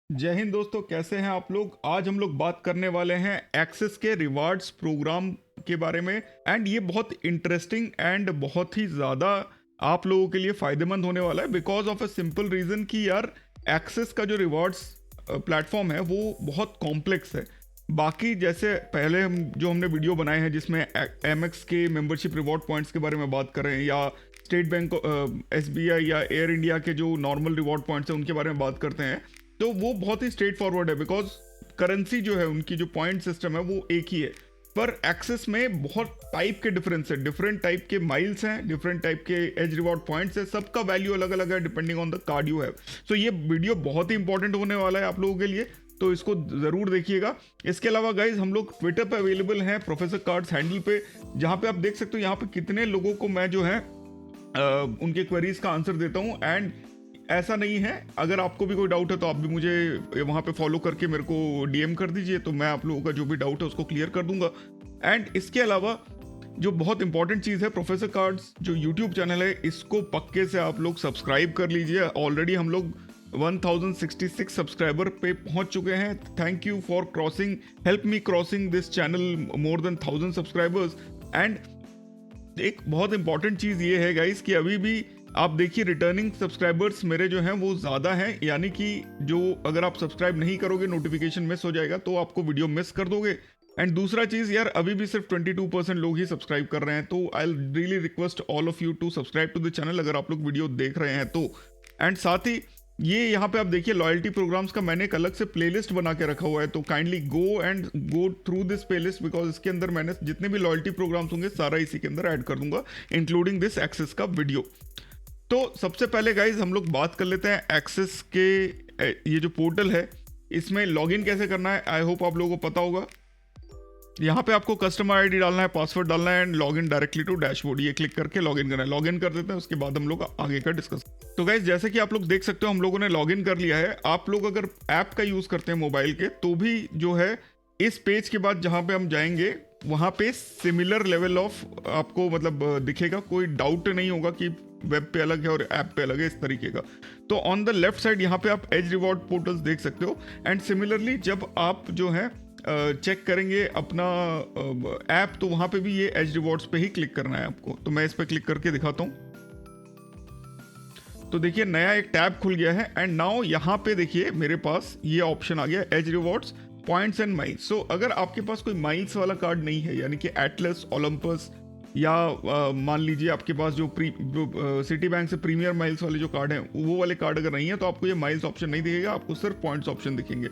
जय हिंद दोस्तों, कैसे हैं आप लोग। आज हम लोग बात करने वाले हैं एक्सेस के रिवार्ड्स प्रोग्राम के बारे में। एंड ये बहुत इंटरेस्टिंग एंड बहुत ही ज़्यादा आप लोगों के लिए फ़ायदेमंद होने वाला है, because of a simple reason कि यार एक्सेस का जो रिवार्ड्स प्लेटफॉर्म है वो बहुत कॉम्प्लेक्स है। बाकी जैसे पहले हमने वीडियो बनाए हैं जिसमें एमएक्स के मेंबरशिप रिवॉर्ड पॉइंट्स के बारे में बात कर रहे हैं, या स्टेट बैंक, एसबीआई या एयर इंडिया के जो नॉर्मल रिवॉर्ड पॉइंट्स हैं उनके बारे में बात करते हैं, तो वो बहुत ही स्ट्रेट फॉरवर्ड है, बिकॉज करेंसी जो है उनकी जो पॉइंट सिस्टम है वो एक ही है। पर एक्सेस में बहुत टाइप के डिफरेंस है, डिफरेंट टाइप के माइल्स हैं, डिफरेंट टाइप के एज रिवॉर्ड पॉइंट्स है, सबका वैल्यू अलग अलग है depending on the card you have. So ये वीडियो बहुत ही इंपॉर्टेंट होने वाला है आप लोगों के लिए, तो इसको ज़रूर देखिएगा। इसके अलावा गाइज हम लोग ट्विटर पे अवेलेबल हैं प्रोफेसर कार्ड्स हैंडल पे, जहाँ पे आप देख सकते हो यहाँ पे कितने लोगों को मैं जो है उनके क्वेरीज का आंसर देता हूँ। एंड ऐसा नहीं है, अगर आपको भी कोई डाउट है तो आप भी मुझे वहाँ पे फॉलो करके मेरे को डीएम कर दीजिए, तो मैं आप लोगों का जो भी डाउट है उसको क्लियर कर दूंगा। एंड इसके अलावा जो बहुत इंपॉर्टेंट चीज़ है, प्रोफेसर कार्ड्स जो यूट्यूब चैनल है इसको पक्के से आप लोग सब्सक्राइब कर लीजिए। ऑलरेडी हम लोग 1066 सब्सक्राइबर पे पहुंच चुके हैं। Thank you for crossing, help me crossing this channel more than 1000 subscribers. And एक बहुत इंपॉर्टेंट चीज़ ये है गाइस कि अभी भी आप देखिए रिटर्निंग सब्सक्राइबर्स मेरे जो हैं वो ज़्यादा हैं, यानी कि जो अगर आप सब्सक्राइब नहीं करोगे नोटिफिकेशन मिस हो जाएगा, तो आपको वीडियो मिस कर दोगे। एंड दूसरा चीज़ यार, अभी भी सिर्फ 22% लोग ही सब्सक्राइब कर रहे हैं, तो I really request all of you to subscribe to the channel अगर आप लोग वीडियो देख रहे हैं तो। एंड साथ ही ये यहाँ पे आप देखिए लॉयल्टी प्रोग्राम्स का मैंने एक अलग से प्लेलिस्ट बना के रखा हुआ है, तो kindly go through this playlist, because इसके अंदर मैंने जितने भी लॉयल्टी प्रोग्राम्स होंगे सारा इसी के अंदर ऐड कर दूंगा, इंक्लूडिंग दिस एक्सेस का वीडियो। तो सबसे पहले गाइज हम लोग बात कर लेते हैं एक्सेस के ये जो पोर्टल है इसमें लॉगिन कैसे करना है। आई होप आप लोगों को पता होगा। यहाँ पे आपको कस्टमर आईडी डालना है, पासवर्ड डालना है and login directly to dashboard, ये क्लिक करके लॉगिन करना है। लॉगिन कर देते हैं, उसके बाद हम लोग आगे का डिस्कस। तो गाइज जैसे कि आप लोग देख सकते हो हम लोगों ने लॉगिन कर लिया है। आप लोग अगर ऐप का यूज़ करते हैं मोबाइल के, तो भी जो है इस पेज के बाद जहाँ पे हम जाएंगे वहाँ पे सिमिलर लेवल ऑफ आपको मतलब दिखेगा, कोई डाउट नहीं होगा कि वेब पे अलग है और ऐप पे अलग है इस तरीके का। तो ऑन द लेफ्ट साइड यहाँ पे आप एज रिवॉर्ड पोर्टल्स देख सकते हो। एंड सिमिलरली जब आप जो है चेक करेंगे अपना ऐप, तो वहाँ पे भी ये एज रिवॉर्ड्स पे ही क्लिक करना है आपको। तो मैं इस पर क्लिक करके दिखाता हूँ। तो देखिए नया एक टैब खुल गया है। एंड नाउ यहाँ पे देखिए मेरे पास ये ऑप्शन आ गया edge rewards points and miles. So अगर आपके पास कोई माइल्स वाला कार्ड नहीं है, यानी कि एटलस, ओलंपस, या मान लीजिए आपके पास जो सिटी बैंक से प्रीमियर माइल्स वाले जो कार्ड हैं वो वाले कार्ड अगर नहीं है, तो आपको ये माइल्स ऑप्शन नहीं दिखेगा, आपको सिर्फ पॉइंट्स ऑप्शन दिखेंगे।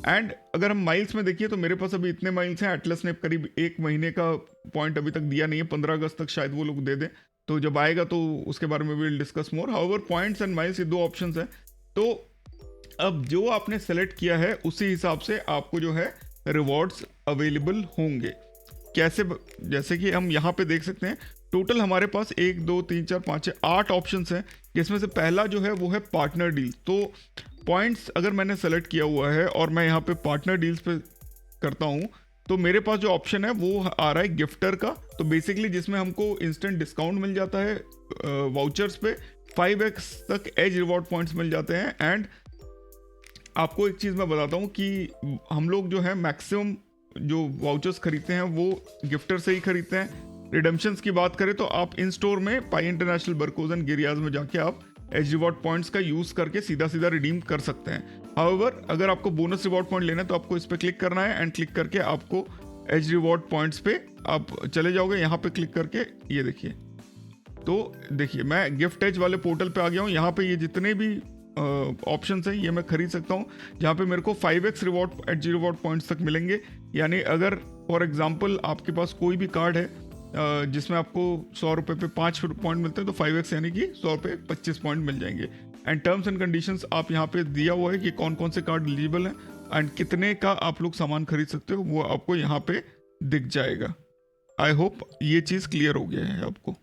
एंड अगर हम माइल्स में देखिए तो मेरे पास अभी इतने माइल्स हैं। एटलस ने करीब 1 महीने का पॉइंट अभी तक दिया नहीं है, 15 अगस्त तक शायद वो लोग दे दें, तो जब आएगा तो उसके बारे में will discuss more. However points and miles ये दो ऑप्शंस हैं। तो अब जो आपने सेलेक्ट किया है उसी हिसाब से आपको जो है रिवॉर्ड्स अवेलेबल होंगे। कैसे? जैसे कि हम यहाँ पे देख सकते हैं टोटल हमारे पास 1 2 3 4 5 6 8 ऑप्शंस हैं, जिसमें से पहला जो है वो है पार्टनर डील। तो पॉइंट्स अगर मैंने सेलेक्ट किया हुआ है और मैं यहाँ पे पार्टनर डील्स पे करता हूँ, तो मेरे पास जो ऑप्शन है वो आ रहा है गिफ्टर का। तो बेसिकली जिसमें हमको इंस्टेंट डिस्काउंट मिल जाता है वाउचर्स पे, 5x तक एज रिवॉर्ड पॉइंट्स मिल जाते हैं। एंड आपको एक चीज़ मैं बताता हूँ कि हम लोग जो है मैक्सिमम जो वाउचर्स खरीदते हैं वो गिफ्टर से ही खरीदते हैं। रिडेम्पशंस की बात करें तो आप इन स्टोर में पाई इंटरनेशनल, बरकोज एंड गिरियाज में जाके आप एज रिवॉर्ड पॉइंट्स का यूज़ करके सीधा सीधा रिडीम कर सकते हैं। हाउएवर अगर आपको बोनस रिवॉर्ड पॉइंट लेना है तो आपको इस पर क्लिक करना है, एंड क्लिक करके आपको एज रिवॉर्ड पॉइंट्स पे आप चले जाओगे। यहाँ पे क्लिक करके ये देखिए, तो देखिए मैं गिफ्ट एज वाले पोर्टल पे आ गया हूँ। यहाँ पे ये जितने भी ऑप्शन हैं ये मैं खरीद सकता हूँ, जहाँ पे मेरे को 5x reward as reward points तक मिलेंगे। यानी अगर फॉर एग्जांपल आपके पास कोई भी कार्ड है जिसमें आपको 100 रुपये पे 5 पॉइंट मिलते हैं, तो 5x यानी कि 100 पे 25 पॉइंट मिल जाएंगे। एंड टर्म्स एंड कंडीशंस आप यहाँ पे दिया हुआ है कि कौन कौन से कार्ड एलिजिबल हैं एंड कितने का आप लोग सामान खरीद सकते हो, वो आपको यहाँ पे दिख जाएगा। आई होप ये चीज़ क्लियर हो गया है आपको।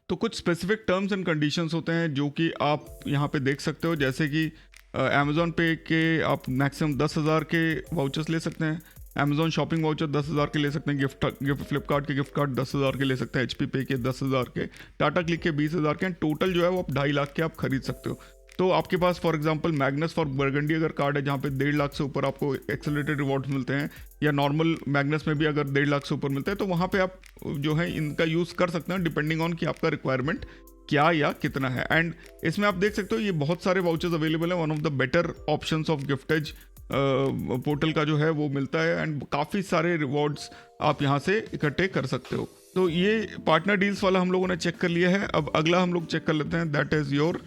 तो कुछ स्पेसिफिक टर्म्स एंड कंडीशंस होते हैं जो कि आप यहाँ पे देख सकते हो, जैसे कि अमेजोन पे के आप मैक्सिमम 10,000 के वाउचर्स ले सकते हैं, अमेजोन शॉपिंग वाउचर 10,000 के ले सकते हैं, गिफ्ट फ्लिपकार्ट के गिफ्ट कार्ड 10,000 के ले सकते हैं, HP पे के 10,000 के, टाटा क्लिक के 20,000 के, टोटल जो है वो आप 2.5 लाख के आप खरीद सकते हो। तो आपके पास for example Magnus for Burgundy अगर कार्ड है जहाँ पे 1.5 लाख से ऊपर आपको एक्सेलरेटेड रिवॉर्ड्स मिलते हैं, या नॉर्मल मैग्नस में भी अगर 1.5 लाख से ऊपर मिलते हैं, तो वहाँ पे आप जो है इनका यूज़ कर सकते हैं डिपेंडिंग ऑन कि आपका रिक्वायरमेंट क्या या कितना है। एंड इसमें आप देख सकते हो ये बहुत सारे वाउचर्स अवेलेबल हैं, one of the better options of गिफ्टेज पोर्टल का जो है वो मिलता है, एंड काफ़ी सारे रिवॉर्ड्स आप यहाँ से इकट्ठे कर सकते हो। तो ये पार्टनर डील्स वाला हम लोगों ने चेक कर लिया है। अब अगला हम लोग चेक कर लेते हैं, that is your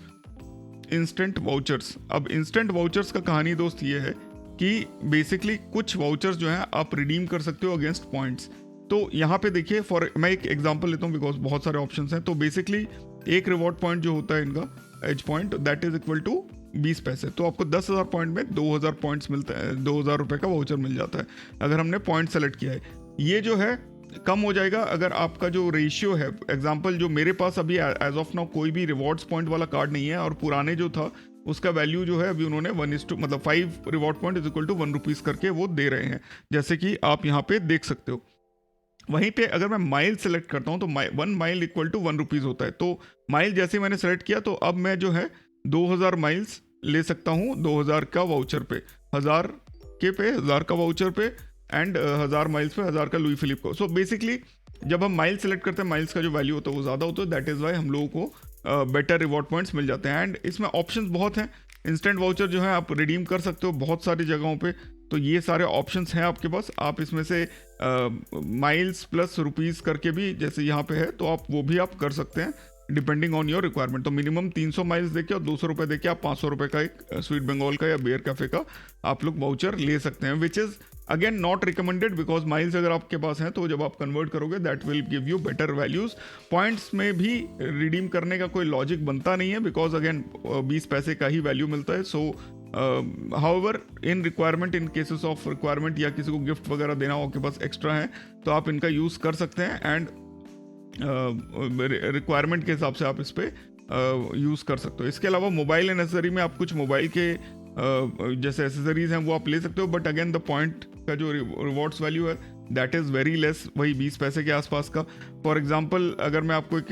instant vouchers. अब इंस्टेंट वाउचर्स का कहानी दोस्त ये है कि बेसिकली कुछ वाउचर्स जो हैं आप रिडीम कर सकते हो अगेंस्ट पॉइंट्स। तो यहाँ पे देखिए, फॉर मैं एक एग्जांपल लेता हूँ बिकॉज बहुत सारे ऑप्शंस हैं। तो बेसिकली एक रिवॉर्ड पॉइंट जो होता है इनका edge point, that is equal to 20 पैसे। तो आपको 10,000 पॉइंट में 2,000 पॉइंट्स मिलता है, 2,000 रुपये का वाउचर मिल जाता है अगर हमने पॉइंट सेलेक्ट किया है। ये जो है कम हो जाएगा अगर आपका जो रेशियो है, एग्जांपल जो मेरे पास अभी एज ऑफ नाउ कोई भी रिवॉर्ड्स पॉइंट वाला कार्ड नहीं है, और पुराने जो था उसका वैल्यू जो है अभी उन्होंने 1:, मतलब 5 reward point is equal to 1 rupees करके वो दे रहे हैं, जैसे कि आप यहाँ पे देख सकते हो। वहीं पे अगर मैं माइल सेलेक्ट करता हूँ तो 1 माइल इक्वल टू 1 रुपीज़ होता है। तो माइल जैसे मैंने सेलेक्ट किया तो अब मैं जो है 2,000 माइल्स ले सकता हूँ 2,000 का वाउचर पे, 1,000 के पे 1,000 का वाउचर पे, एंड 1,000 माइल्स पे 1,000 का लुई फिलिप को। सो बेसिकली जब हम माइल सेलेक्ट करते हैं माइल्स का जो वैल्यू होता है वो ज़्यादा होता है, दैट इज़ वाई हम लोगों को बेटर रिवॉर्ड पॉइंट्स मिल जाते हैं। एंड इसमें ऑप्शंस बहुत हैं। इंस्टेंट वाउचर जो है आप रिडीम कर सकते हो बहुत सारी जगहों पे, तो ये सारे ऑप्शंस हैं आपके पास। आप इसमें से माइल्स प्लस रुपीज़ करके भी जैसे यहाँ पे है तो आप वो भी आप कर सकते हैं डिपेंडिंग ऑन योर रिक्वायरमेंट। तो मिनिमम 300 माइल्स देके और 200 रुपये देके आप 500 रुपये का एक स्वीट बंगाल का या बियर कैफे का आप लोग वाउचर ले सकते हैं, which is again not recommended because miles अगर आपके पास हैं तो जब आप कन्वर्ट करोगे that will give you better values. Points में भी रिडीम करने का कोई लॉजिक बनता नहीं है बिकॉज अगेन 20 पैसे का ही वैल्यू मिलता है। सो however in requirement, in cases of requirement या किसी को गिफ्ट वगैरह देना हो आपके पास एक्स्ट्रा है तो आप इनका यूज़ कर सकते हैं, एंड रिक्वायरमेंट के हिसाब से आप इस पर यूज़ कर सकते हो। इसके अलावा मोबाइल एसेसरी में आप कुछ मोबाइल के जैसे एसेसरीज हैं वो आप ले सकते हो, बट अगेन द पॉइंट का जो रिवॉर्ड्स वैल्यू है दैट इज़ वेरी लेस, वही 20 पैसे के आसपास का। फॉर एग्जांपल अगर मैं आपको एक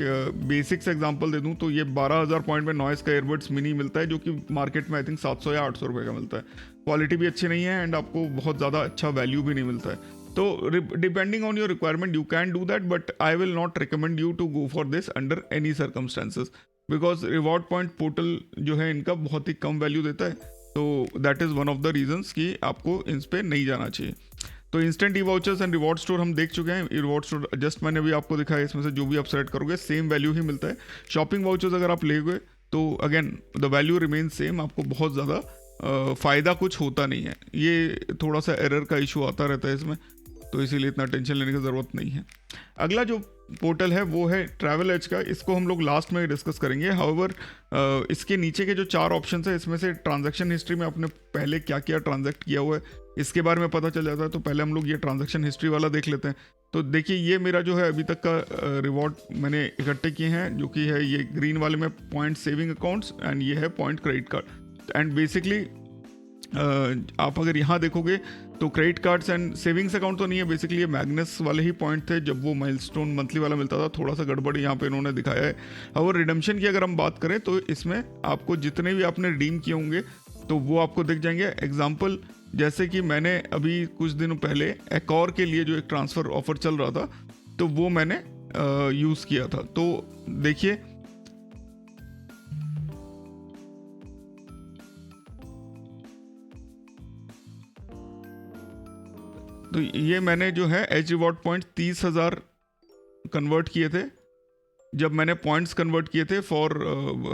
बेसिक से एग्जांपल दे दूं तो ये 12,000 पॉइंट में नॉइस का एयरबड्स मिनी मिलता है जो कि मार्केट में आई थिंक 700 या 800 रुपये का मिलता है। क्वालिटी भी अच्छी नहीं है एंड आपको बहुत ज़्यादा अच्छा वैल्यू भी नहीं मिलता है। तो depending on your requirement you can do that, but I will not recommend you to go for this under any circumstances because reward point portal जो है इनका बहुत ही कम वैल्यू देता है। तो that is one of the reasons कि आपको इन पे नहीं जाना चाहिए। तो instant E vouchers and reward store हम देख चुके हैं। रिवॉर्ड स्टोर जस्ट मैंने भी आपको दिखाया, इसमें से जो भी आप सेलेक्ट करोगे सेम वैल्यू ही मिलता है। शॉपिंग वाउचर्स अगर आप लेंगे तो again the value remain same, आपको बहुत ज़्यादा फ़ायदा कुछ होता नहीं है। ये थोड़ा सा एरर का इशू आता रहता है इसमें, तो इसीलिए इतना टेंशन लेने की ज़रूरत नहीं है। अगला जो पोर्टल है वो है ट्रैवल एज का, इसको हम लोग लास्ट में डिस्कस करेंगे। हाउएवर इसके नीचे के जो 4 ऑप्शंस है इसमें से ट्रांजैक्शन हिस्ट्री में आपने पहले क्या क्या ट्रांजैक्ट किया हुआ है इसके बारे में पता चल जाता है। तो पहले हम लोग ये ट्रांजैक्शन हिस्ट्री वाला देख लेते हैं। तो देखिए ये मेरा जो है अभी तक का रिवॉर्ड मैंने इकट्ठे किए हैं, जो कि है ये ग्रीन वाले में पॉइंट सेविंग अकाउंट्स एंड ये है point credit card. And basically आप अगर यहाँ देखोगे तो credit cards and savings account तो नहीं है, बेसिकली ये मैग्नस वाले ही पॉइंट थे जब वो माइलस्टोन मंथली वाला मिलता था। थोड़ा सा गड़बड़ यहाँ पे इन्होंने दिखाया है। और रिडम्पशन की अगर हम बात करें तो इसमें आपको जितने भी आपने रिडीम किए होंगे तो वो आपको दिख जाएंगे। एग्जाम्पल जैसे कि मैंने अभी कुछ दिनों पहले एकॉर के लिए जो एक ट्रांसफ़र ऑफर चल रहा था तो वो मैंने यूज़ किया था। तो देखिए तो ये मैंने जो है एज रिवॉर्ड पॉइंट 30,000 कन्वर्ट किए थे। जब मैंने पॉइंट्स कन्वर्ट किए थे फॉर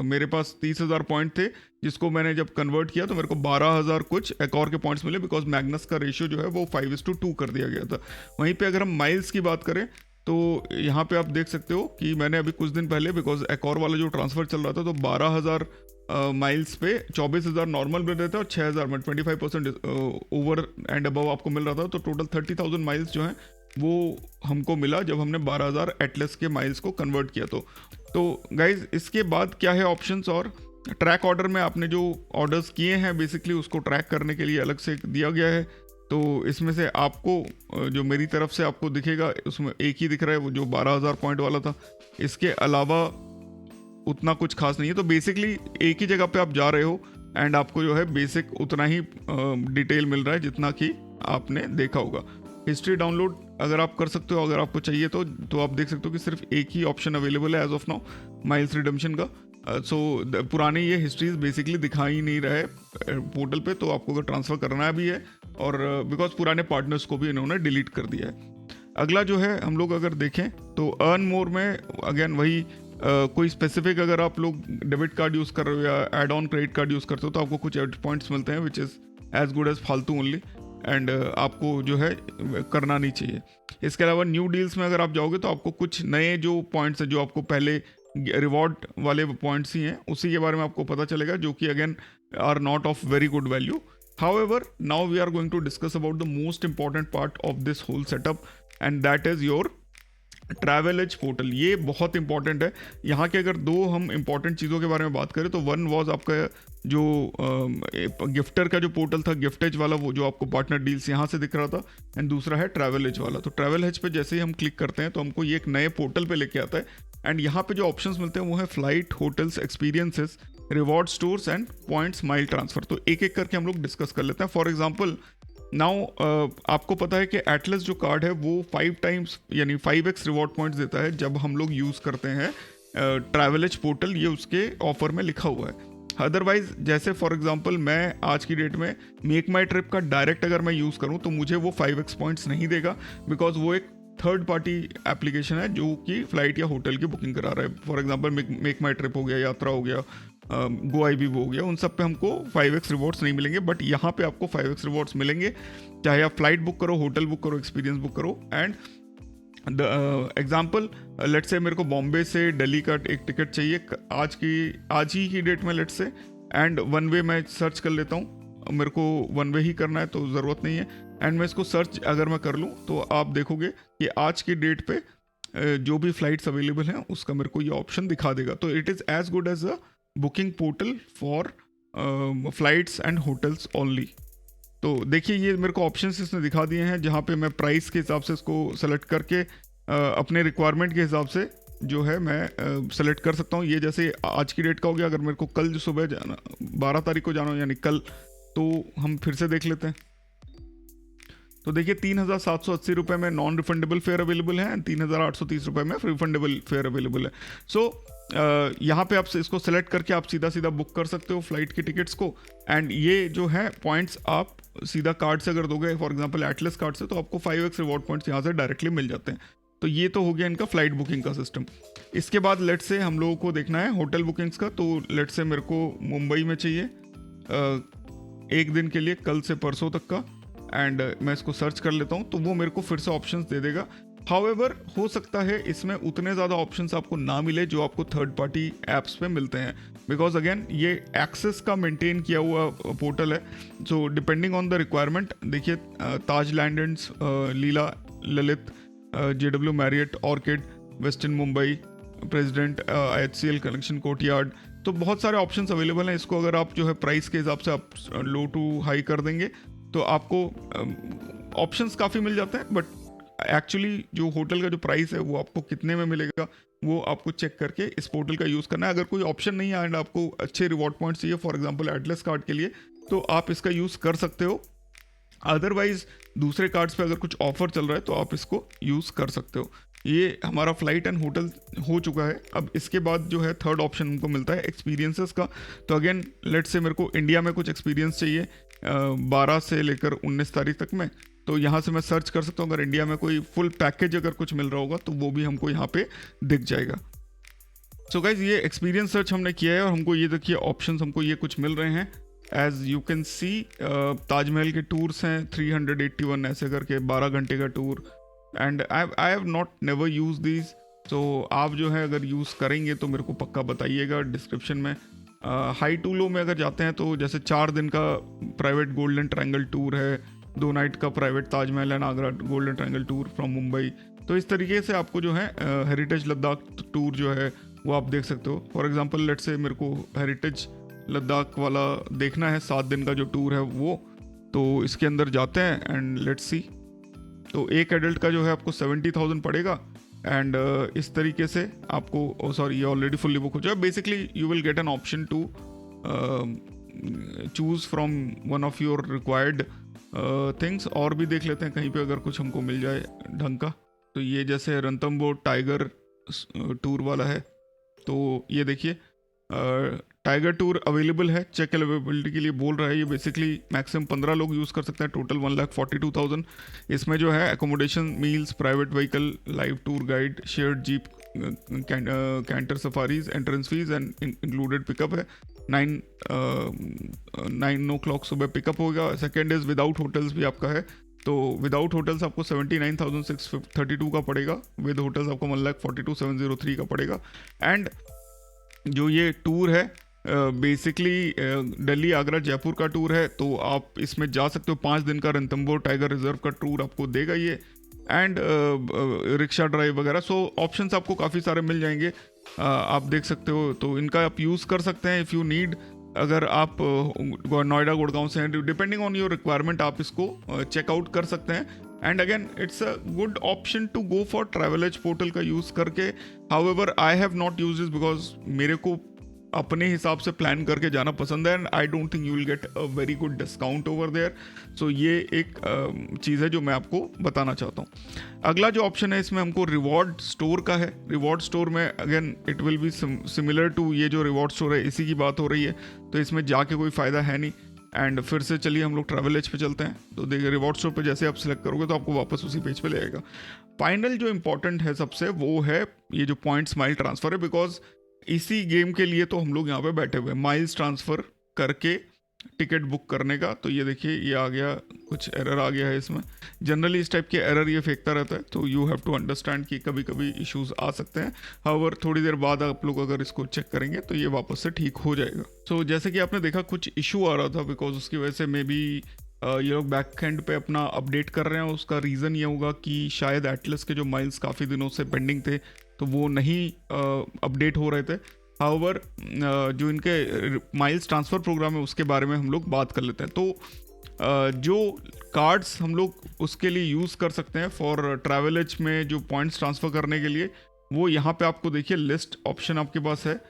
मेरे पास 30,000 पॉइंट थे, जिसको मैंने जब कन्वर्ट किया तो मेरे को 12,000 कुछ एकॉर के पॉइंट्स मिले बिकॉज मैग्नस का रेशियो जो है वो 5:2 कर दिया गया था। वहीं पे अगर हम माइल्स की बात करें तो यहाँ पे आप देख सकते हो कि मैंने अभी कुछ दिन पहले बिकॉज एकॉर वाला जो ट्रांसफ़र चल रहा था तो 12,000 माइल्स पे 24,000 नॉर्मल मिल रहे थे और 6,000 में 25% ओवर एंड अबव आपको मिल रहा था। तो टोटल 30,000 माइल्स जो हैं वो हमको मिला जब हमने 12,000 एटलस के माइल्स को कन्वर्ट किया। तो गाइज इसके बाद क्या है ऑप्शंस, और ट्रैक ऑर्डर में आपने जो ऑर्डर्स किए हैं बेसिकली उसको ट्रैक करने के लिए अलग से दिया गया है। तो इसमें से आपको जो मेरी तरफ से आपको दिखेगा उसमें एक ही दिख रहा है वो जो 12,000 पॉइंट वाला था। इसके अलावा उतना कुछ खास नहीं है। तो बेसिकली एक ही जगह पे आप जा रहे हो एंड आपको जो है बेसिक उतना ही डिटेल मिल रहा है जितना कि आपने देखा होगा। हिस्ट्री डाउनलोड अगर आप कर सकते हो, अगर आपको चाहिए तो आप देख सकते हो कि सिर्फ एक ही ऑप्शन अवेलेबल है as of now, miles redemption का। सो पुरानी ये हिस्ट्रीज बेसिकली दिखा ही नहीं रहा है पोर्टल पे, तो आपको अगर ट्रांसफ़र करना भी है और बिकॉज पुराने पार्टनर्स को भी इन्होंने डिलीट कर दिया है। अगला जो है हम लोग अगर देखें तो अर्न मोर में अगेन वही कोई स्पेसिफिक अगर आप लोग डेबिट कार्ड यूज़ कर रहे हो या add on credit card use करते हो तो आपको कुछ एड पॉइंट्स मिलते हैं which is as good as फालतू ओनली, एंड आपको जो है करना नहीं चाहिए। इसके अलावा न्यू डील्स में अगर आप जाओगे तो आपको कुछ नए जो पॉइंट्स हैं जो आपको पहले रिवॉर्ड वाले पॉइंट्स ही हैं उसी के बारे में आपको पता चलेगा, जो कि again are not of very good value. However, now we are going to discuss about the most important part of this whole setup, and that is your travel edge portal. ये बहुत इंपॉर्टेंट है। यहाँ के अगर दो हम important चीज़ों के बारे में बात करें तो वन वाज आपका जो गिफ्टर का जो पोर्टल था, गिफ्ट एज वाला, वो जो आपको पार्टनर डील्स यहाँ से दिख रहा था, एंड दूसरा है ट्रैवल एज वाला। तो ट्रैवल एज पे जैसे ही हम क्लिक करते हैं तो हमको ये एक नए पोर्टल पे लेके आता है, एंड यहाँ पे जो ऑप्शंस मिलते हैं वो है flight, hotels, experiences, reward stores and points, mile transfer. तो एक एक करके हम लोग डिस्कस कर लेते हैं। फॉर एग्जाम्पल नाउ आपको पता है कि एटलस जो कार्ड है वो 5 टाइम्स यानी 5x रिवॉर्ड पॉइंट्स देता है जब हम लोग यूज़ करते हैं ट्रैवल एज पोर्टल, ये उसके ऑफर में लिखा हुआ है। अदरवाइज जैसे फॉर एग्जांपल मैं आज की डेट में मेक माई ट्रिप का डायरेक्ट अगर मैं यूज़ करूं तो मुझे वो 5x पॉइंट्स नहीं देगा, बिकॉज वो एक थर्ड पार्टी एप्लीकेशन है जो कि फ्लाइट या होटल की बुकिंग करा रहा है। For example make my trip हो गया, यात्रा हो गया, गो आई हो गया, उन सब पे हमको 5x रिवॉर्ड्स नहीं मिलेंगे, बट यहाँ पे आपको 5x रिवॉर्ड्स मिलेंगे चाहे आप फ्लाइट बुक करो, होटल बुक करो, एक्सपीरियंस बुक करो। एंड एग्जाम्पल लेट्स से मेरे को बॉम्बे से दिल्ली का एक टिकट चाहिए आज ही की डेट में let's say, and one way मैं सर्च कर लेता हूँ, मेरे को वन वे ही करना है तो ज़रूरत नहीं है, एंड मैं इसको सर्च अगर मैं कर लूँ तो आप देखोगे कि आज की डेट पे जो भी फ्लाइट्स अवेलेबल हैं उसका मेरे को ये ऑप्शन दिखा देगा। तो it is as good as a booking portal for flights and hotels only. तो देखिए ये मेरे को ऑप्शंस इसने दिखा दिए हैं जहाँ पे मैं प्राइस के हिसाब से इसको सेलेक्ट करके अपने रिक्वायरमेंट के हिसाब से जो है मैं सेलेक्ट कर सकता हूँ। ये जैसे आज की डेट का हो गया, अगर मेरे को कल जो सुबह जाना 12 तारीख को जाना हो यानी कल, तो हम फिर से देख लेते हैं। तो देखिए 3,780 रुपये में नॉन रिफंडेबल फेयर अवेलेबल है, 3,830 रुपये में रिफंडेबल फेयर अवेलेबल है। सो यहाँ पे आप इसको सेलेक्ट करके आप सीधा बुक कर सकते हो फ्लाइट की टिकट्स को, एंड ये जो है पॉइंट्स आप सीधा कार्ड से अगर दोगे, फॉर एग्जांपल एटलस कार्ड से, तो आपको 5x रिवॉर्ड पॉइंट्स यहाँ से डायरेक्टली मिल जाते हैं। तो ये तो हो गया इनका फ्लाइट बुकिंग का सिस्टम। इसके बाद लेट से हम लोगों को देखना है होटल बुकिंग्स का। तो लेट से मेरे को मुंबई में चाहिए एक दिन के लिए, कल से परसों तक का, एंड मैं इसको सर्च कर लेता हूँ तो वो मेरे को फिर से ऑप्शंस दे देगा। हाउएवर हो सकता है इसमें उतने ज़्यादा ऑप्शंस आपको ना मिले जो आपको थर्ड पार्टी ऐप्स पे मिलते हैं, बिकॉज अगेन ये एक्सेस का मेंटेन किया हुआ पोर्टल है। So depending on the requirement, देखिए Taj Lands End, Leela, Lalit, JW Marriott, Orchid, Westin Mumbai, President, HCL collection Courtyard, तो बहुत सारे ऑप्शंस अवेलेबल हैं। इसको अगर आप जो है प्राइस के हिसाब से आप लो टू हाई कर देंगे तो आपको ऑप्शंस काफ़ी मिल जाते हैं, बट एक्चुअली जो होटल का जो प्राइस है वो आपको कितने में मिलेगा वो आपको चेक करके इस पोर्टल का यूज़ करना है। अगर कोई ऑप्शन नहीं है एंड आपको अच्छे रिवॉर्ड पॉइंट्स चाहिए, फॉर एग्जांपल एटलस कार्ड के लिए, तो आप इसका यूज़ कर सकते हो। अदरवाइज दूसरे कार्ड्स पे अगर कुछ ऑफर चल रहा है तो आप इसको यूज़ कर सकते हो। ये हमारा फ्लाइट एंड होटल हो चुका है। अब इसके बाद जो है थर्ड ऑप्शन हमको मिलता है एक्सपीरियंसेस का। तो अगेन लेट से मेरे को इंडिया में कुछ एक्सपीरियंस चाहिए 12 से लेकर 19 तारीख तक में, तो यहाँ से मैं सर्च कर सकता हूँ। अगर इंडिया में कोई फुल पैकेज अगर कुछ मिल रहा होगा तो वो भी हमको यहाँ पे दिख जाएगा। सो गाइज ये एक्सपीरियंस सर्च हमने किया है और हमको ये देखिए ऑप्शंस हमको ये कुछ मिल रहे हैं। As you can see Taj Mahal के टूर्स हैं 381 ऐसे करके 12 घंटे का tour, and I have not never use these. तो आप जो है अगर यूज़ करेंगे तो मेरे को पक्का बताइएगा डिस्क्रिप्शन में। हाई टू लो में अगर जाते हैं तो जैसे 4 दिन का प्राइवेट गोल्डन ट्रायंगल टूर है, 2 नाइट का private Taj Mahal and Agra golden triangle tour from Mumbai. तो इस तरीके से आपको जो है हेरिटेज लद्दाख टूर जो है वो आप देख सकते हो। फॉर एग्जांपल लेट से मेरे को हेरिटेज लद्दाख वाला देखना है, 7 दिन का जो टूर है वो, तो इसके अंदर जाते हैं एंड लेट्स सी। तो एक एडल्ट का जो है आपको 70,000 पड़ेगा, एंड इस तरीके से आपको सॉरी ये ऑलरेडी फुल्ली बुक हो जाए। Basically you will get an option to choose from one of your required things. और भी देख लेते हैं कहीं पे अगर कुछ हमको मिल जाए ढंग का। तो ये जैसे रणथंबोर टाइगर टूर वाला है, तो ये देखिए टाइगर टूर अवेलेबल है, चेक अवेलेबिलिटी के लिए बोल रहा है। ये बेसिकली मैक्सिमम 15 लोग यूज़ कर सकते हैं, टोटल 1,42,000। इसमें जो है accommodation, meals, private vehicle, live tour guide, shared jeep, canter safaris, entrance fees and included pickup है। 9 o'clock सुबह पिकअप होगा। सेकेंड इज़ विदाउट होटल्स भी आपका है, तो विदाउट होटल्स आपको 79,632 का पड़ेगा, विद होटल्स आपको 1,42,703 का पड़ेगा। एंड जो ये टूर है बेसिकली दिल्ली, आगरा, जयपुर का टूर है, तो आप इसमें जा सकते हो। 5 दिन का रणथंबोर टाइगर रिजर्व का टूर आपको देगा ये। एंड रिक्शा ड्राइव वगैरह, सो ऑप्शंस आपको काफ़ी सारे मिल जाएंगे, आप देख सकते हो। तो इनका आप यूज़ कर सकते हैं इफ़ यू नीड। अगर आप नोएडा, गुड़गांव से हैं, डिपेंडिंग ऑन योर रिक्वायरमेंट आप इसको चेकआउट कर सकते हैं। And again it's a good option to go for travel edge portal का यूज़ करके। However I have not use this because मेरे को अपने हिसाब से प्लान करके जाना पसंद है, and I don't think you will get a very good discount over there. So ये एक चीज़ है जो मैं आपको बताना चाहता हूँ। अगला जो ऑप्शन है इसमें हमको रिवॉर्ड स्टोर का है। रिवॉर्ड स्टोर में again it will be similar to ये जो रिवॉर्ड स्टोर है, इसी की बात हो रही है, तो इसमें जाके कोई फ़ायदा है नहीं। एंड फिर से चलिए हम लोग ट्रैवल एज पे चलते हैं। तो देखिए रिवॉर्ड स्टोर पे जैसे आप सिलेक्ट करोगे तो आपको वापस उसी पेज पे ले आएगा। फाइनल जो इंपॉर्टेंट है सबसे, वो है ये जो पॉइंट्स माइल ट्रांसफ़र है, बिकॉज इसी गेम के लिए तो हम लोग यहाँ पे बैठे हुए हैं, माइल्स ट्रांसफ़र करके टिकट बुक करने का। तो ये देखिए ये आ गया, कुछ एरर आ गया है इसमें। जनरली इस टाइप के एरर ये फेंकता रहता है, तो यू हैव टू अंडरस्टैंड कि कभी कभी इश्यूज आ सकते हैं। हाउएवर थोड़ी देर बाद आप लोग अगर इसको चेक करेंगे तो ये वापस से ठीक हो जाएगा। सो जैसे कि आपने देखा कुछ इशू आ रहा था, बिकॉज उसकी वजह से मे बी ये लोग बैक एंड पे अपना अपडेट कर रहे हैं। उसका रीज़न ये होगा कि शायद एटलस के जो माइल्स काफ़ी दिनों से पेंडिंग थे तो वो नहीं अपडेट हो रहे थे। हाउएवर जो इनके माइल्स ट्रांसफ़र प्रोग्राम है उसके बारे में हम लोग बात कर लेते हैं। तो जो कार्ड्स हम लोग उसके लिए यूज़ कर सकते हैं फॉर ट्रैवलेज में जो पॉइंट्स ट्रांसफ़र करने के लिए, वो यहाँ पे आपको देखिए लिस्ट ऑप्शन आपके पास है,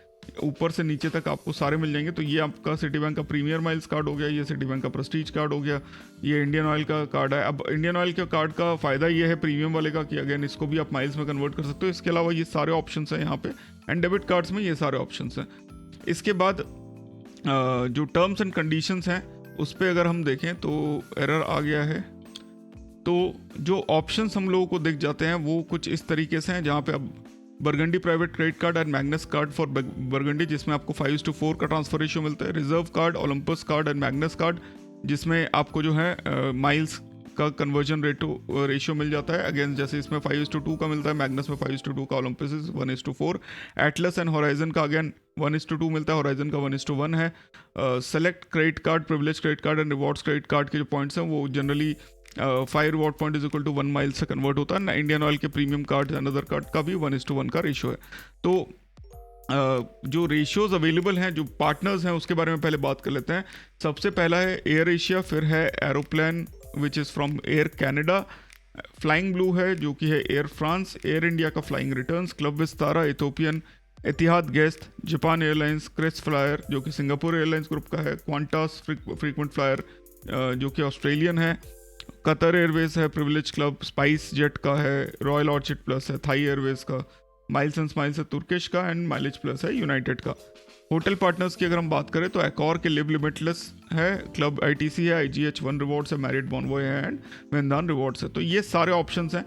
ऊपर से नीचे तक आपको सारे मिल जाएंगे। तो ये आपका सिटी बैंक का प्रीमियर माइल्स कार्ड हो गया, ये सिटी बैंक का प्रेस्टीज कार्ड हो गया, ये इंडियन ऑयल का कार्ड है। अब इंडियन ऑयल के कार्ड का फ़ायदा ये है प्रीमियम वाले का कि अगेन इसको भी आप माइल्स में कन्वर्ट कर सकते हो। इसके अलावा ये सारे ऑप्शंस हैं यहाँ पे, एंड डेबिट कार्ड्स में ये सारे ऑप्शंस हैं। इसके बाद जो टर्म्स एंड कंडीशंस हैं उस पर अगर हम देखें तो एरर आ गया है। तो जो ऑप्शंस हम लोगों को दिख जाते हैं वो कुछ इस तरीके से हैं, जहाँ पे अब burgundy private credit card and Magnus card for burgundy, जिसमें आपको 5:4 का ट्रांसफर रेशियो मिलता है। Reserve card, Olympus card and Magnus card, जिसमें आपको जो है माइल्स का कन्वर्जन रेशियो मिल जाता है। अगेन जैसे इसमें 5:2 का मिलता है, मैग्नस में 5:2 का, ओलंपस 1:4। एटलस एंड होराइजन का अगेन 1:2 मिलता है, होराइजन का 1:1 है। Select credit card, privilege credit card and rewards credit card के जो पॉइंट्स हैं वो generally 5 reward point is equal to 1 mile से कन्वर्ट होता है। इंडियन ऑयल के premium card and other card का भी 1:1 का रेशियो है। तो जो रेशियोज अवेलेबल हैं, जो पार्टनर्स हैं, उसके बारे में पहले बात कर लेते हैं। सबसे पहला है एयर एशिया, फिर है Aeroplan which is from Air Canada, Flying Blue है जो कि है एयर फ्रांस, एयर इंडिया का Flying Returns, Club Vistara, Ethiopian, Etihad Guest, Japan Airlines, KrisFlyer जो कि सिंगापुर एयरलाइंस ग्रुप का है, क्वांटास फ्रीक्वेंट फ्लायर जो कि ऑस्ट्रेलियन है, कतर एयरवेज है, प्रिविलेज क्लब, स्पाइस जेट का है, रॉयल ऑर्चिड प्लस है थाई एयरवेज का, माइल्स एंड स्माइल्स है तुर्किश का, एंड माइलेज प्लस है यूनाइटेड का। होटल पार्टनर्स की अगर हम बात करें तो एकॉर के लिव लिमिटलेस है, क्लब आईटीसी है, आईजीएच 1 रिवॉर्ड्स है, मैरिड बॉन्वॉय है एंड मेहंदान रिवॉर्ड्स है। तो ये सारे ऑप्शंस हैं।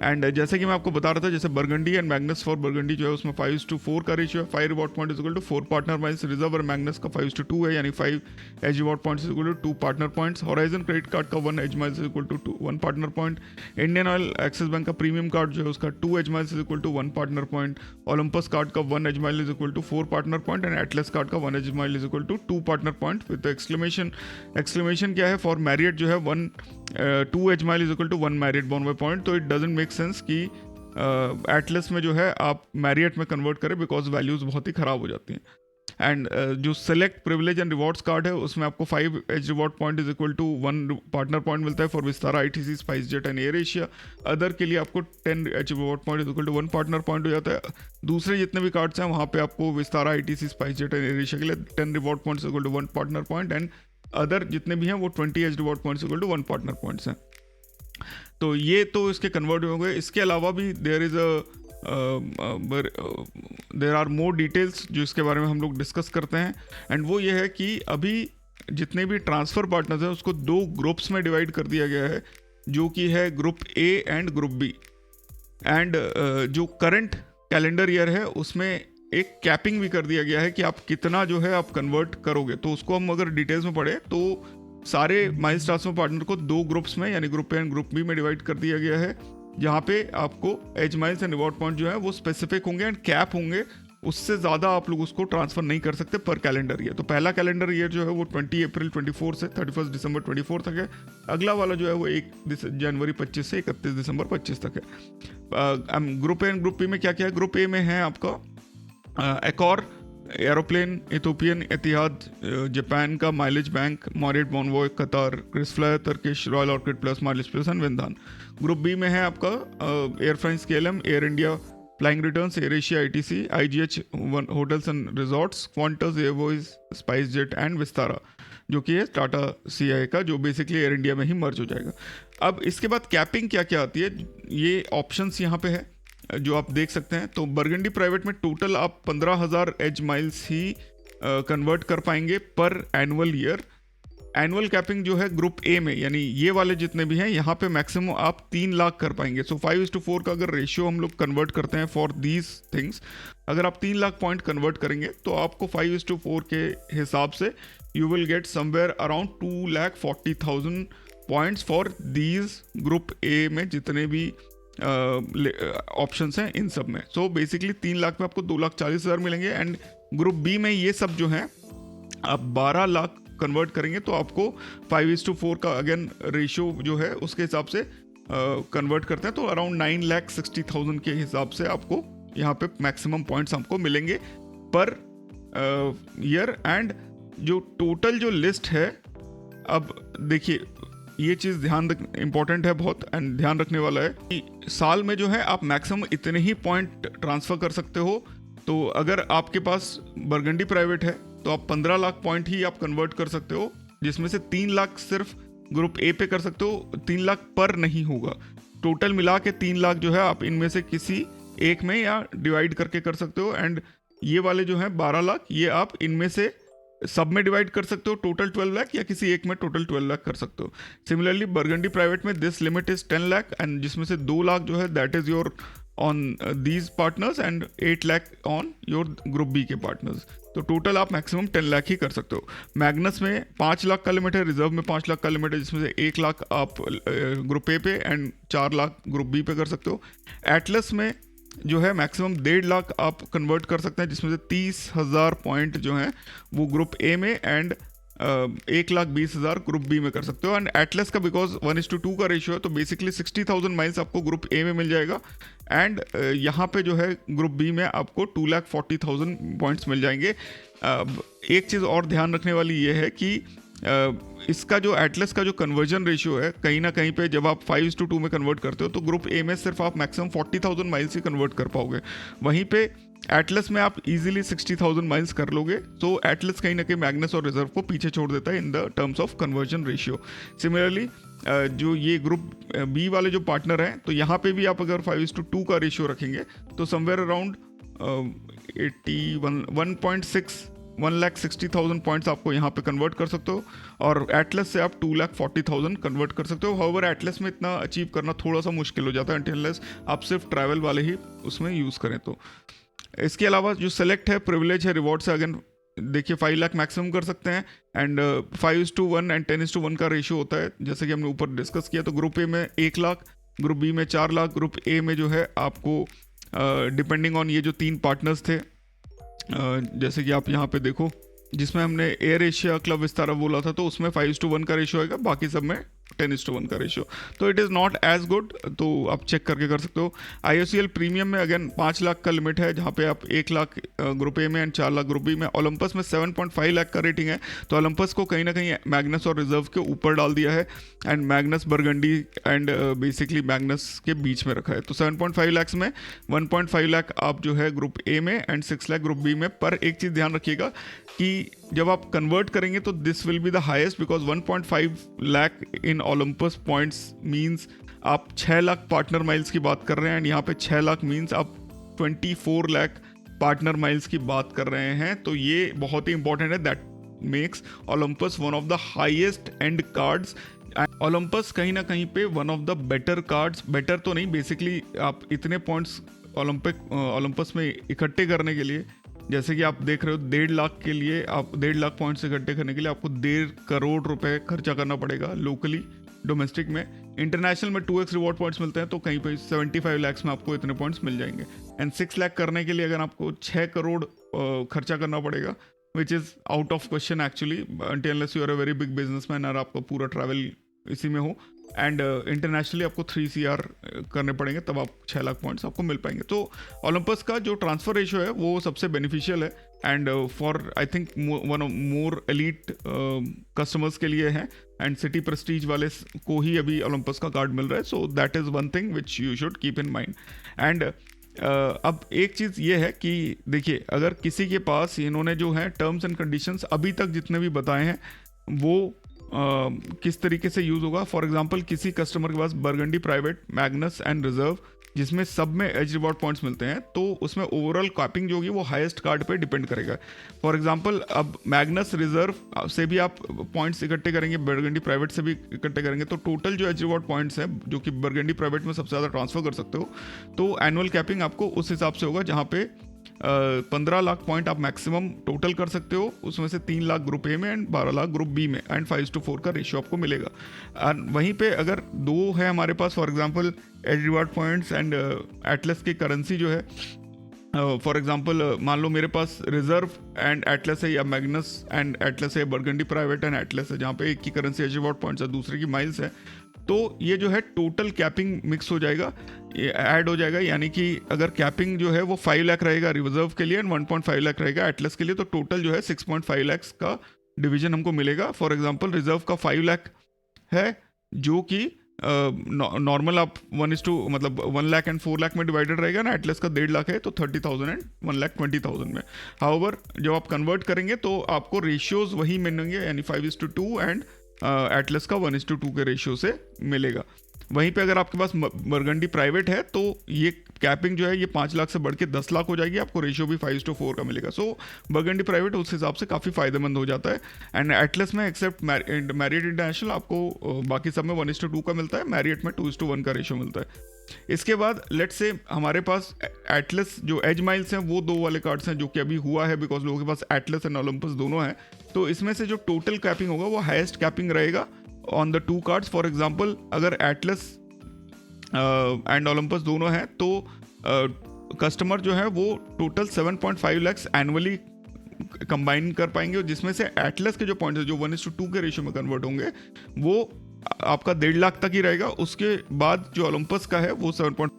एंड जैसे कि मैं आपको बता रहा था, जैसे burgundy and Magnus for burgundy जो है उसमें 5:4 का रेशियो है, 5 reward point is equal to 4 partner miles. Reserve और मैग्नस का 5:2 है, यानी 5 edge reward point is equal to 2 partner points. Horizon credit card का 1 edge miles is equal to 1 partner point. Indian oil Axis bank का premium card जो है उसका 2 edge miles is equal to 1 partner point. Olympus card का 1 edge mile is equal to 4 partner point, and Atlas card का 1 edge mile is equal to 2 partner point with exclamation क्या है, for Marriott जो है 2 edge mile is equal to 1 Marriott Bonvoy point. तो it doesn't make sense कि Atlas में जो है आप मैरियट में कन्वर्ट करें, बिकॉज वैल्यूज़ बहुत ही ख़राब हो जाती हैं। एंड जो select privilege and rewards card है उसमें आपको 5 edge reward point is equal to 1 partner point मिलता है for Vistara, ITC, SpiceJet and air Asia. Other के लिए आपको 10 edge reward point is equal to 1 partner point हो जाता है। दूसरे जितने भी कार्ड्स हैं वहाँ पे आपको Vistara, ITC, SpiceJet and air Asia के लिए 10 reward points equal to 1 partner point, and other जितने भी हैं वो 20 edge reward points equal to 1 partner points हैं। तो ये तो इसके कन्वर्ट हो गए। इसके अलावा भी देर आर मोर डिटेल्स जो इसके बारे में हम लोग डिस्कस करते हैं, एंड वो ये है कि अभी जितने भी ट्रांसफ़र पार्टनर्स हैं उसको 2 ग्रुप्स में डिवाइड कर दिया गया है, जो कि है group A and group B. And जो करंट कैलेंडर ईयर है उसमें एक कैपिंग भी कर दिया गया है कि आप कितना जो है आप कन्वर्ट करोगे। तो उसको हम अगर डिटेल्स में पढ़ें तो सारे माइल्स ट्रांसफर पार्टनर को 2 ग्रुप्स में यानी group A and group B में डिवाइड कर दिया गया है, जहाँ पे आपको edge miles and reward point जो है वो स्पेसिफिक होंगे एंड कैप होंगे, उससे ज़्यादा आप लोग उसको ट्रांसफ़र नहीं कर सकते पर कैलेंडर ईयर। तो पहला कैलेंडर ईयर जो है वो 20 अप्रैल 24 से 31 दिसंबर 24 तक है। अगला वाला जो है वो 1 जनवरी 25 से 31 दिसंबर 25 तक है। Group A and group B में क्या क्या है? ग्रुप ए में है आपका Accor, Aeroplan, Ethiopian, Etihad, Japan का mileage bank, Marriott, Bonvoy, Qatar, KrisFlyer, Turkish, Royal Orchid Plus, Mileage Plus and Wyndham. Group B में है आपका Air France, KLM, Air India, Flying Returns, Air Asia, ITC, IGH hotels and resorts, Qantas Airways, SpiceJet and Vistara, जो कि है Tata CI का, जो basically air India में ही मर्ज हो जाएगा। अब इसके बाद कैपिंग क्या क्या आती है, ये ऑप्शंस यहाँ पे है जो आप देख सकते हैं। तो बरगंडी प्राइवेट में टोटल आप 15,000 एज माइल्स ही कन्वर्ट कर पाएंगे पर एनुअल ईयर। एनुअल कैपिंग जो है ग्रुप ए में, यानी ये वाले जितने भी हैं यहाँ पे मैक्सिमम आप 3 लाख कर पाएंगे। सो 5:4 का अगर रेशियो हम लोग कन्वर्ट करते हैं फॉर दीज थिंग्स, अगर आप 3 लाख पॉइंट कन्वर्ट करेंगे तो आपको 5:4 के हिसाब से you will get somewhere around 2,40,000 points for these group A में जितने भी ऑप्शंस हैं इन सब में। सो बेसिकली 3 लाख में आपको 2,40,000 मिलेंगे। एंड ग्रुप बी में ये सब जो हैं आप 12 लाख कन्वर्ट करेंगे तो आपको 5:4 का अगेन रेशियो जो है उसके हिसाब से कन्वर्ट करते हैं तो अराउंड 9,60,000 के हिसाब से आपको यहाँ पे मैक्सिमम पॉइंट्स हमको मिलेंगे पर ईयर। एंड जो टोटल जो लिस्ट है, अब देखिए ये चीज़ इम्पॉर्टेंट है बहुत एंड ध्यान रखने वाला है कि साल में जो है आप मैक्सिमम इतने ही पॉइंट ट्रांसफ़र कर सकते हो। तो अगर आपके पास बरगंडी प्राइवेट है तो आप 15 लाख पॉइंट ही आप कन्वर्ट कर सकते हो, जिसमें से 3 लाख सिर्फ ग्रुप ए पे कर सकते हो, 3 लाख पर नहीं होगा। टोटल मिला के 3 लाख जो है आप इनमें से किसी एक में या डिवाइड करके कर सकते हो। एंड ये वाले जो हैं 12 लाख ये आप इनमें से सब में डिवाइड कर सकते हो टोटल 12 लाख, या किसी एक में टोटल 12 लाख कर सकते हो। सिमिलरली बरगंडी प्राइवेट में this limit is 10 lakh and जिसमें से 2 लाख जो है that is your on these partners and 8 lakh on your group B के पार्टनर्स। तो टोटल आप मैक्सिमम 10 लाख ही कर सकते हो। मैग्नस में 5 लाख का लिमिट है, रिजर्व में 5 लाख का लिमिट है, जिसमें से 1 लाख आप ग्रुप ए पे एंड 4 लाख ग्रुप बी पे कर सकते हो। एटलस में जो है मैक्सिमम 1.5 लाख आप कन्वर्ट कर सकते हैं, जिसमें से 30,000 पॉइंट जो हैं वो ग्रुप ए में एंड 1,20,000 ग्रुप बी में कर सकते हो। एंड एटलस का बिकॉज 1:2 का रेशियो है तो बेसिकली 60,000 माइल्स आपको ग्रुप ए में मिल जाएगा। एंड यहाँ पे जो है ग्रुप बी में आपको 2,40,000 पॉइंट्स मिल जाएंगे। एक चीज़ और ध्यान रखने वाली ये है कि इसका जो एटलस का जो कन्वर्जन रेशियो है, कहीं ना कहीं पे जब आप 5:2 में कन्वर्ट करते हो तो ग्रुप ए में सिर्फ आप मैक्सिमम 40,000 माइल्स ही कन्वर्ट कर पाओगे, वहीं पे एटलस में आप इजीली 60,000 माइल्स कर लोगे। तो एटलस कहीं ना कहीं मैग्नस और रिजर्व को पीछे छोड़ देता है in the terms of conversion ratio. Similarly जो ये ग्रुप बी वाले जो पार्टनर हैं तो यहाँ पे भी आप अगर 5:2 का रेशियो रखेंगे तो समवेयर अराउंड 1,60,000 पॉइंट्स आपको यहाँ पे कन्वर्ट कर सकते हो और एटलस से आप 2,40,000 कन्वर्ट कर सकते हो। हाउएवर एटलस में इतना अचीव करना थोड़ा सा मुश्किल हो जाता है अनटिल आप सिर्फ ट्रैवल वाले ही उसमें यूज़ करें। तो इसके अलावा जो सेलेक्ट है प्रिविलेज है रिवॉर्ड से अगेन देखिए 5 लाख मैक्सिमम कर सकते हैं एंड 5:1 एंड 10:1 का रेशियो होता है, जैसे कि हमने ऊपर डिस्कस किया। तो ग्रुप ए में 1 लाख, ग्रुप बी में 4 लाख, ग्रुप ए में जो है आपको डिपेंडिंग ऑन ये जो 3 पार्टनर्स थे जैसे कि आप यहाँ पे देखो जिसमें हमने एयर एशिया, क्लब विस्तारा बोला था तो उसमें 5:1 का रेशियो आएगा, बाकी सब में 10:1 का रेशियो, तो it is not as good, तो आप चेक करके कर सकते हो। IOCL प्रीमियम में अगेन 5 लाख का लिमिट है, जहाँ पे आप 1 लाख ग्रुप ए में एंड 4 लाख ग्रुप बी में। ओलंपस में 7.5 लाख का रेटिंग है, तो ओलंपस को कहीं ना कहीं मैग्नस और रिजर्व के ऊपर डाल दिया है and Magnus burgundy and basically Magnus के बीच में रखा है। तो 7.5 लाख में 1.5 लाख आप जो है ग्रुप ए में एंड 6 लाख ग्रुप बी में। पर एक चीज़ ध्यान रखिएगा कि जब आप कन्वर्ट करेंगे तो this will be the highest, because 1.5 lakh in Olympus points means आप 6 लाख पार्टनर माइल्स की बात कर रहे हैं एंड यहाँ पे 6 लाख मीन्स आप 24 लाख पार्टनर माइल्स की बात कर रहे हैं। तो ये बहुत ही इंपॉर्टेंट है, that makes Olympus one of the highest and cards. Olympus कहीं ना कहीं पे one of the better cards, better तो नहीं, बेसिकली आप इतने पॉइंट्स ओलंपस में इकट्ठे करने के लिए, जैसे कि आप देख रहे हो 1.5 लाख के लिए, आप 1.5 लाख पॉइंट्स इकट्ठे करने के लिए आपको 1.5 करोड़ रुपए खर्चा करना पड़ेगा लोकली, डोमेस्टिक में। इंटरनेशनल में 2x रिवॉर्ड पॉइंट्स मिलते हैं, तो कहीं पे 75 लाख में आपको इतने पॉइंट्स मिल जाएंगे। एंड 6 लाख करने के लिए अगर आपको 6 करोड़ खर्चा करना पड़ेगा, which is out of question actually, until unless you are a very big businessman और आपका पूरा ट्रैवल इसी में हो। एंड इंटरनेशनली आपको 3 CR करने पड़ेंगे, तब आप 6 लाख पॉइंट्स आपको मिल पाएंगे। तो ओलंपस का जो ट्रांसफर रेशियो है वो सबसे बेनिफिशियल है and for I think one of more elite customers के लिए है एंड सिटी प्रेस्टीज वाले को ही अभी ओलंपस का कार्ड मिल रहा है। So that is one thing which you should keep in mind. And अब एक चीज़ ये है कि देखिए, अगर किसी के पास इन्होंने जो है टर्म्स एंड कंडीशंस अभी तक जितने भी बताए हैं वो किस तरीके से यूज़ होगा। फॉर एग्जांपल किसी कस्टमर के पास Burgundy Private, Magnus and Reserve, जिसमें सब में एज रिवॉर्ड पॉइंट्स मिलते हैं, तो उसमें ओवरऑल कैपिंग जो होगी वो हाईएस्ट कार्ड पे डिपेंड करेगा। फॉर एग्जांपल अब मैग्नस रिजर्व से भी आप पॉइंट्स इकट्ठे करेंगे, बरगंडी प्राइवेट से भी इकट्ठे करेंगे, तो टोटल जो एज रिवॉर्ड पॉइंट्स हैं जो कि बरगंडी प्राइवेट में सबसे ज़्यादा ट्रांसफर कर सकते हो, तो एनुअल कैपिंग आपको उस हिसाब से होगा, जहाँ पे 15 लाख पॉइंट आप मैक्सिमम टोटल कर सकते हो, उसमें से 3 लाख ग्रुप ए में एंड 12 लाख ग्रुप बी में एंड 5:4 का रेशियो आपको मिलेगा। और वहीं पे अगर 2 है हमारे पास, for example as reward points and Atlas की करेंसी जो है, फॉर एग्जांपल मान लो मेरे पास रिजर्व एंड एटलस है, या मैग्नस एंड एटलस है, बरगंडी प्राइवेट एंड एटलस है, जहाँ पे एक की करेंसी एज रिवार्ड पॉइंट्स है, दूसरे की माइल्स है, तो ये जो है टोटल कैपिंग मिक्स हो जाएगा, ये ऐड हो जाएगा। यानी कि अगर कैपिंग जो है वो 5 लाख रहेगा रिजर्व के लिए एंड 1.5 लाख रहेगा एटलस के लिए, तो टोटल जो है 6.5 लाख का डिवीजन हमको मिलेगा। फॉर एग्जांपल रिजर्व का 5 लाख है, जो कि नॉर्मल आप 1:, मतलब 1 लाख एंड 4 लाख में डिवाइडेड रहेगा ना, एटलस का 1.5 लाख है तो 30,000 एंड 1,20,000 में। हाउएवर जब आप कन्वर्ट करेंगे तो आपको रेशियोज वही मिलेंगे, यानी 5:2 एंड एटलस का 1:2 के रेशियो से मिलेगा। वहीं पे अगर आपके पास बरगंडी प्राइवेट है तो ये कैपिंग जो है ये 5 लाख से बढ़ के 10 लाख हो जाएगी, आपको रेशियो भी 5:4 का मिलेगा। सो बरगंडी प्राइवेट उस हिसाब से काफ़ी फायदेमंद हो जाता है। एंड एटलस में एक्सेप्ट मैरियट इंटरनेशनल आपको बाकी सब में 1:2 का मिलता है, मैरियट में 2:1 का रेशियो मिलता है। इसके बाद लेट्स से हमारे पास एटलस जो एज माइल्स हैं वो 2 वाले कार्ड्स हैं, जो कि अभी हुआ है बिकॉज लोगों के पास एटलस एंड ओलंपस दोनों हैं, तो इसमें से जो टोटल कैपिंग होगा वो हाईएस्ट कैपिंग रहेगा on the 2 cards. For example अगर एटलस एंड ओलंपस दोनों हैं तो कस्टमर जो है वो टोटल 7.5 लाख एनुअली कंबाइन कर पाएंगे, जिसमें से एटलस के जो पॉइंट्स है जो 1:2 के रेशियो में कन्वर्ट होंगे वो आपका 1.5 लाख तक ही रहेगा। उसके बाद जो ओलंपस का है वो 7.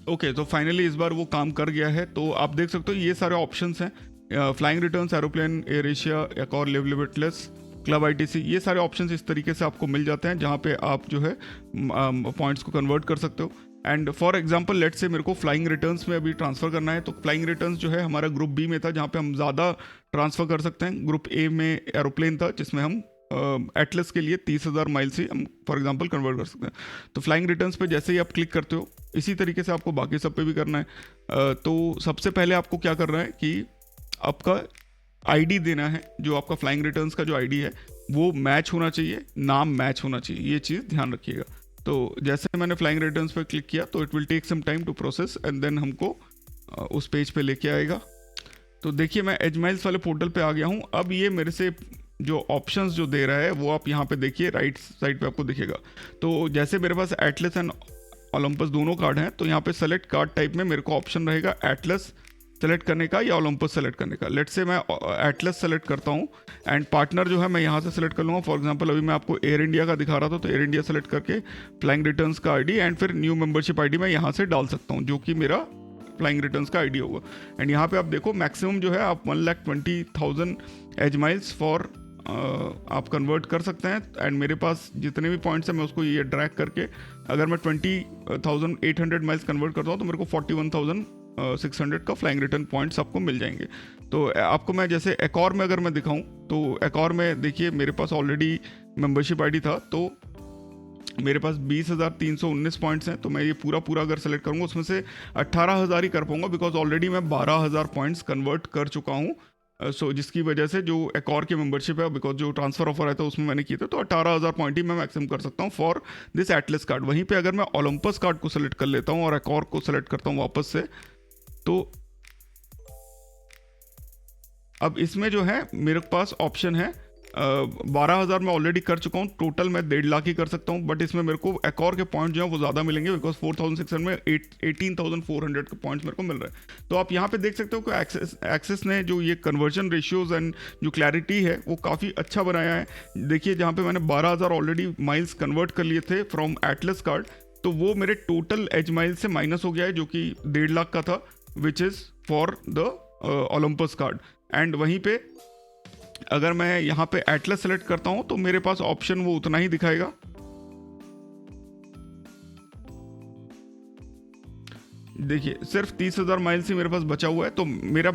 ओके, तो फाइनली इस बार वो काम कर गया है। तो आप देख सकते हो ये सारे ऑप्शंस हैं, flying returns, aeroplane, air Asia, एक और लिव लिमिटलेस, क्लब ITC, ये सारे ऑप्शंस इस तरीके से आपको मिल जाते हैं, जहाँ पे आप जो है पॉइंट्स को कन्वर्ट कर सकते हो। एंड फॉर एग्जांपल लेट से मेरे को फ्लाइंग रिटर्न्स में अभी ट्रांसफ़र करना है, तो फ्लाइंग रिटर्न्स जो है हमारा ग्रुप बी में था, जहाँ पे हम ज़्यादा ट्रांसफ़र कर सकते हैं। ग्रुप ए में एरोप्लेन था, जिसमें हम एटलस के लिए 30,000 माइल से हम फॉर एग्जांपल कन्वर्ट कर सकते हैं। तो फ्लाइंग रिटर्न्स पे जैसे ही आप क्लिक करते हो, इसी तरीके से आपको बाकी सब पे भी करना है। तो सबसे पहले आपको क्या करना है कि आपका ID देना है, जो आपका फ्लाइंग रिटर्न्स का जो ID है वो मैच होना चाहिए, नाम मैच होना चाहिए, ये चीज़ ध्यान रखिएगा। तो जैसे मैंने फ्लाइंग रिटर्न्स पर क्लिक किया तो it will take some time to process and then हमको उस पेज पे लेके आएगा। तो देखिए मैं एज माइल्स वाले पोर्टल पे आ गया हूँ। अब ये मेरे से जो ऑप्शंस जो दे रहा है वो आप यहाँ पे देखिए, राइट साइड पे आपको दिखेगा। तो जैसे मेरे पास एटलस एंड ओलंपस दोनों कार्ड हैं, तो यहाँ पे सेलेक्ट कार्ड टाइप में मेरे को ऑप्शन रहेगा एटलस सेलेक्ट करने का या ओलंपस सेलेक्ट करने का। लेट्स से मैं एटलस सेलेक्ट करता हूँ एंड पार्टनर जो है मैं यहाँ से सेलेक्ट कर लूँगा। फॉर एग्जांपल अभी मैं आपको एयर इंडिया का दिखा रहा था, तो एयर इंडिया सेलेक्ट करके फ्लाइंग रिटर्न्स का आईडी एंड फिर न्यू मेंबरशिप आईडी मैं यहाँ से डाल सकता हूँ, जो कि मेरा फ्लाइंग रिटर्न्स का आईडी होगा। एंड यहाँ पे आप देखो मैक्सिमम जो है आप 1,20,000 एज माइल्स फॉर आप कन्वर्ट कर सकते हैं। एंड मेरे पास जितने भी पॉइंट्स हैं मैं उसको ये ड्रैग करके अगर मैं 20,800 माइल्स कन्वर्ट करता हूँ तो मेरे को 41,600 का फ्लाइंग रिटर्न पॉइंट्स आपको मिल जाएंगे। तो आपको मैं जैसे एकॉर में अगर मैं दिखाऊं तो एकॉर में देखिए मेरे पास ऑलरेडी मेंबरशिप आईडी था, तो मेरे पास 20,319 पॉइंट्स हैं। तो मैं ये पूरा अगर सेलेक्ट करूँगा उसमें से 18,000 ही कर पाऊंगा, बिकॉज ऑलरेडी मैं 12,000 पॉइंट्स कन्वर्ट कर चुका हूँ। सो जिसकी वजह से जो एकॉर की मेंबरशिप है, बिकॉज जो ट्रांसफर ऑफर आया था उसमें मैंने किया था, तो 18,000 पॉइंट ही मैं मैक्सिमम कर सकता हूँ फॉर दिस एटलस कार्ड। वहीं पे अगर मैं ओलंपस कार्ड को सेलेक्ट कर लेता हूँ और एकॉर को सेलेक्ट करता हूँ वापस से, तो अब इसमें जो है मेरे पास ऑप्शन है 12,000 मैं ऑलरेडी कर चुका हूँ, टोटल मैं 1.5 लाख ही कर सकता हूँ। बट इसमें मेरे को एकॉर के पॉइंट जो है वो ज़्यादा मिलेंगे, बिकॉज 4,600 में 18,400 के पॉइंट्स मेरे को मिल रहे हैं। तो आप यहाँ पे देख सकते हो कि एक्सेस ने जो ये कन्वर्जन रेशियोज एंड जो क्लैरिटी है वो काफ़ी अच्छा बनाया है। देखिए जहाँ पे मैंने 12,000 ऑलरेडी माइल्स कन्वर्ट कर लिए थे फ्रॉम एटलस कार्ड, तो वो मेरे टोटल एज माइल से माइनस हो गया है, जो कि 1.5 लाख का था, which is for the Olympus card. And वहीं पे अगर मैं यहाँ पे एटलस सेलेक्ट करता हूँ तो मेरे पास ऑप्शन वो उतना ही दिखाएगा। देखिए सिर्फ 30,000 माइल्स ही मेरे पास बचा हुआ है, तो मेरा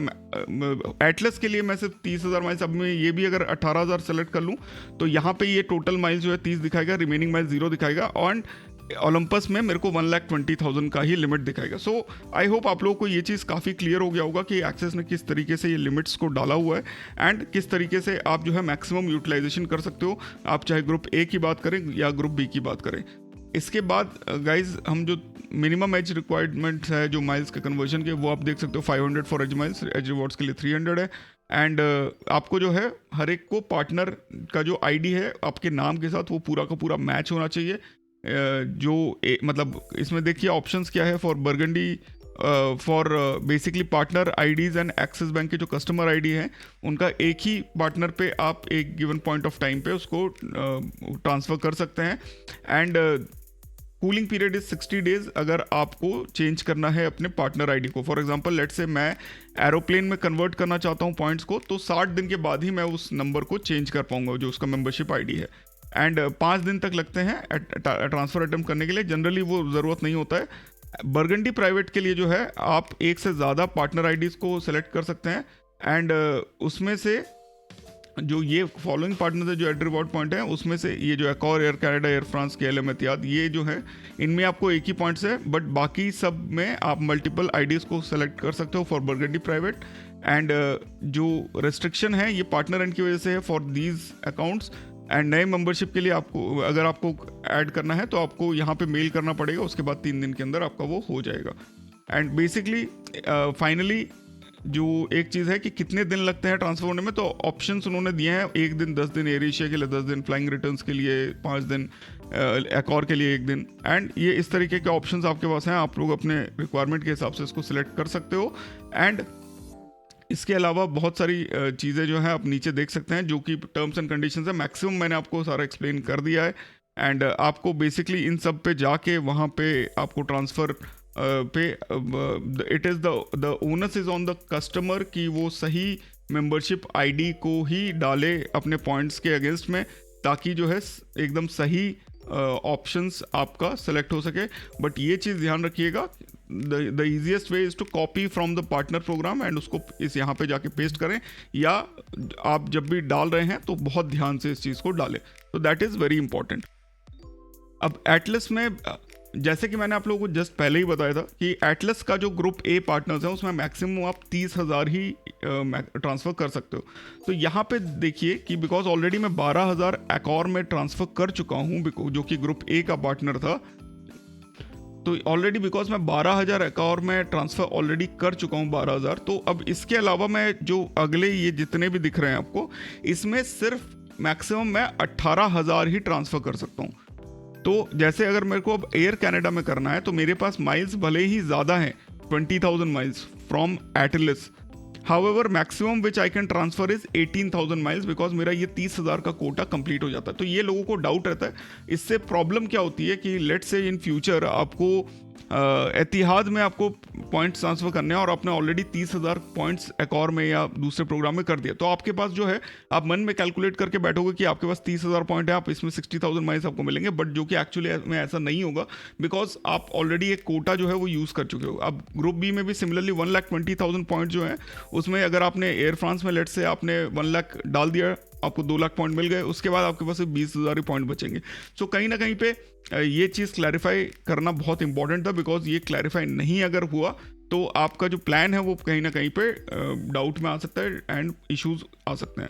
एटलस के लिए मैं सिर्फ 30,000 माइल्स, अब मैं ये भी अगर 18,000 सेलेक्ट कर लूँ तो यहाँ पे ये टोटल माइल्स जो है 30 दिखाएगा, रिमेनिंग माइल्स 0 दिखाएगा, और ओलंपस में मेरे को 1,20,000 का ही लिमिट दिखाएगा। सो आई होप आप लोगों को ये चीज़ काफ़ी क्लियर हो गया होगा कि एक्सेस ने किस तरीके से ये लिमिट्स को डाला हुआ है एंड किस तरीके से आप जो है मैक्सिमम यूटिलाइजेशन कर सकते हो, आप चाहे ग्रुप ए की बात करें या ग्रुप बी की बात करें। इसके बाद गाइज हम जो मिनिमम एज रिक्वायरमेंट्स है जो माइल्स के कन्वर्जन के, वो आप देख सकते हो 500 for edge miles, edge rewards के लिए 300 है। एंड आपको जो है हर एक को पार्टनर का जो आईडी है आपके नाम के साथ वो पूरा का पूरा मैच होना चाहिए। मतलब इसमें देखिए ऑप्शंस क्या है for burgundy, for basically partner IDs and axis bank के जो कस्टमर आईडी हैं उनका एक ही पार्टनर पे आप एक गिवन पॉइंट ऑफ टाइम पे उसको ट्रांसफ़र कर सकते हैं। And cooling period is 60 days अगर आपको चेंज करना है अपने पार्टनर आईडी को। फॉर एग्जांपल लेट्स से मैं एरोप्लेन में कन्वर्ट करना चाहता हूँ पॉइंट्स को, तो 60 दिन के बाद ही मैं उस नंबर को चेंज कर पाऊंगा जो उसका मेंबरशिप आईडी है। एंड 5 दिन तक लगते हैं ट्रांसफ़र अटेम्प्ट करने के लिए, जनरली वो ज़रूरत नहीं होता है। बर्गंडी प्राइवेट के लिए जो है आप एक से ज़्यादा पार्टनर आईडीज़ को सेलेक्ट कर सकते हैं एंड उसमें से जो ये फॉलोइंग पार्टनर है जो एड रिवॉर्ड पॉइंट है उसमें से ये जो Accor, Air Canada, Air France, KLM Etihad, ये जो है इनमें आपको एक ही पॉइंट्स है, बट बाकी सब में आप मल्टीपल आईडीज़ को सेलेक्ट कर सकते हो फॉर बर्गंडी प्राइवेट। एंड जो रेस्ट्रिक्शन है ये पार्टनर एंड की वजह से है फॉर दीज अकाउंट्स। एंड नए मेंबरशिप के लिए आपको अगर आपको ऐड करना है तो आपको यहाँ पे मेल करना पड़ेगा, उसके बाद 3 दिन के अंदर आपका वो हो जाएगा। एंड बेसिकली फाइनली जो एक चीज़ है कि कितने दिन लगते हैं ट्रांसफर होने में, तो ऑप्शंस उन्होंने दिए हैं 1 दिन, 10 दिन एयर एशिया के लिए, 10 दिन फ्लाइंग रिटर्न्स के लिए, 5 दिन एकॉर के लिए 1 दिन। एंड ये इस तरीके के ऑप्शंस आपके पास हैं, आप लोग अपने रिक्वायरमेंट के हिसाब से इसको सिलेक्ट कर सकते हो। एंड इसके अलावा बहुत सारी चीज़ें जो हैं आप नीचे देख सकते हैं जो कि टर्म्स एंड कंडीशंस है, मैक्सिमम मैंने आपको सारा एक्सप्लेन कर दिया है। एंड आपको बेसिकली इन सब पे जाके वहाँ पे आपको ट्रांसफ़र पे it is the onus is on the customer कि वो सही मेंबरशिप आईडी को ही डाले अपने पॉइंट्स के अगेंस्ट में, ताकि जो है एकदम सही ऑप्शंस आपका सेलेक्ट हो सके। बट ये चीज़ ध्यान रखिएगा, the easiest way is to copy from the partner program and उसको इस यहाँ पे जाके पेस्ट करें, या आप जब भी डाल रहे हैं तो बहुत ध्यान से इस चीज़ को डालें, तो दैट इज़ वेरी इंपॉर्टेंट। अब एटलस में जैसे कि मैंने आप लोगों को जस्ट पहले ही बताया था कि एटलस का जो ग्रुप ए पार्टनर्स हैं उसमें मैक्सिमम आप 30,000 ही ट्रांसफ़र कर सकते हो। तो यहाँ पे देखिए कि बिकॉज ऑलरेडी मैं 12,000 एकॉर में ट्रांसफ़र कर चुका हूँ जो कि ग्रुप ए का पार्टनर था, तो ऑलरेडी बिकॉज मैं 12,000 एकॉर में ट्रांसफ़र ऑलरेडी कर चुका हूँ 12,000, तो अब इसके अलावा मैं जो अगले ये जितने भी दिख रहे हैं आपको, इसमें सिर्फ मैक्सिमम मैं 18,000 ही ट्रांसफ़र कर सकता हूँ। तो जैसे अगर मेरे को अब एयर कनाडा में करना है तो मेरे पास माइल्स भले ही ज़्यादा हैं, 20,000 miles from Atlas. However, maximum which I can transfer is 18,000 miles because मेरा ये 30,000 का कोटा कंप्लीट हो जाता है. तो ये लोगों को डाउट रहता है. इससे प्रॉब्लम क्या होती है कि लेट्स से इन फ्यूचर आपको एतिहाद में आपको पॉइंट्स ट्रांसफर करने हैं और आपने ऑलरेडी 30,000 पॉइंट्स एकॉर में या दूसरे प्रोग्राम में कर दिया, तो आपके पास जो है आप मन में कैलकुलेट करके बैठोगे कि आपके पास 30,000 पॉइंट है, आप इसमें 60,000 माइल्स आपको मिलेंगे, बट जो कि एक्चुअली में ऐसा नहीं होगा बिकॉज आप ऑलरेडी एक कोटा जो है वो यूज़ कर चुके हो. अब ग्रुप बी में भी सिमिलरली 1,20,000 पॉइंट जो है उसमें अगर आपने एयर फ्रांस में लेट से आपने 1 लाख डाल दिया, आपको 2 लाख पॉइंट मिल गए, उसके बाद आपके पास 20,000 पॉइंट बचेंगे. सो कहीं ना कहीं पे ये चीज़ क्लैरिफाई करना बहुत इंपॉर्टेंट था बिकॉज ये क्लैरिफाई नहीं अगर हुआ तो आपका जो प्लान है वो कहीं ना कहीं पे डाउट में आ सकता है एंड इश्यूज आ सकते हैं.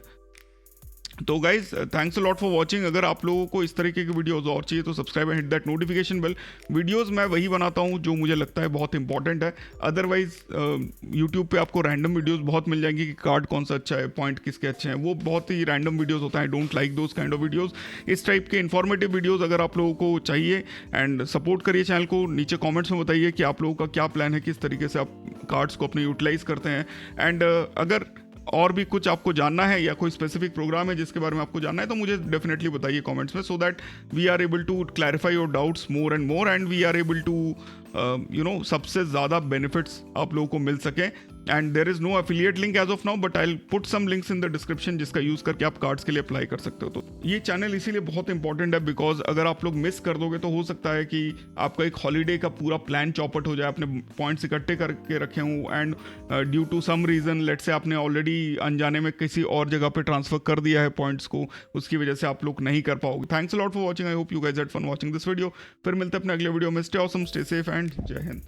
तो guys thanks a lot for watching. अगर आप लोगों को इस तरीके की वीडियोस और चाहिए तो subscribe and hit that notification bell. Videos मैं वही बनाता हूँ जो मुझे लगता है बहुत इंपॉर्टेंट है. अदरवाइज यूट्यूब पे आपको रैंडम वीडियोस बहुत मिल जाएंगी कि कार्ड कौन सा अच्छा है, पॉइंट किसके अच्छे हैं, वो बहुत ही रैंडम वीडियोस होता है. Don't like those kind of videos. इस टाइप के इन्फॉर्मेटिव वीडियोस अगर आप लोगों को चाहिए एंड सपोर्ट करिए चैनल को. नीचे कॉमेंट्स में बताइए कि आप लोगों का क्या प्लान है, किस तरीके से आप कार्ड्स को अपने यूटिलाइज करते हैं. एंड अगर और भी कुछ आपको जानना है या कोई स्पेसिफिक प्रोग्राम है जिसके बारे में आपको जानना है तो मुझे डेफिनेटली बताइए कमेंट्स में, so that we are able to clarify your doubts more and more and we are able to सबसे ज़्यादा बेनिफिट्स आप लोगों को मिल सकें. And there is no affiliate link as of now but I will put some links in the description जिसका use करके आप कार्ड्स के लिए अप्लाई कर सकते हो. तो ये चैनल इसीलिए बहुत इंपॉर्टेंट है बिकॉज अगर आप लोग मिस कर दोगे तो हो सकता है कि आपका एक हॉलीडे का पूरा प्लान चौपट हो जाए. आपने पॉइंट्स इकट्ठे करके रखे हों and due to some reason late से आपने ऑलरेडी अनजाने में किसी और जगह पे ट्रांसफर कर दिया है पॉइंट्स को, उसकी वजह से आप लोग नहीं कर पाओगे. Thanks a lot for watching. I hope you guys had fun watching this video. फिर मिलते हैं अपने अगले वीडियो में. Stay awesome, stay safe and जय हिंद.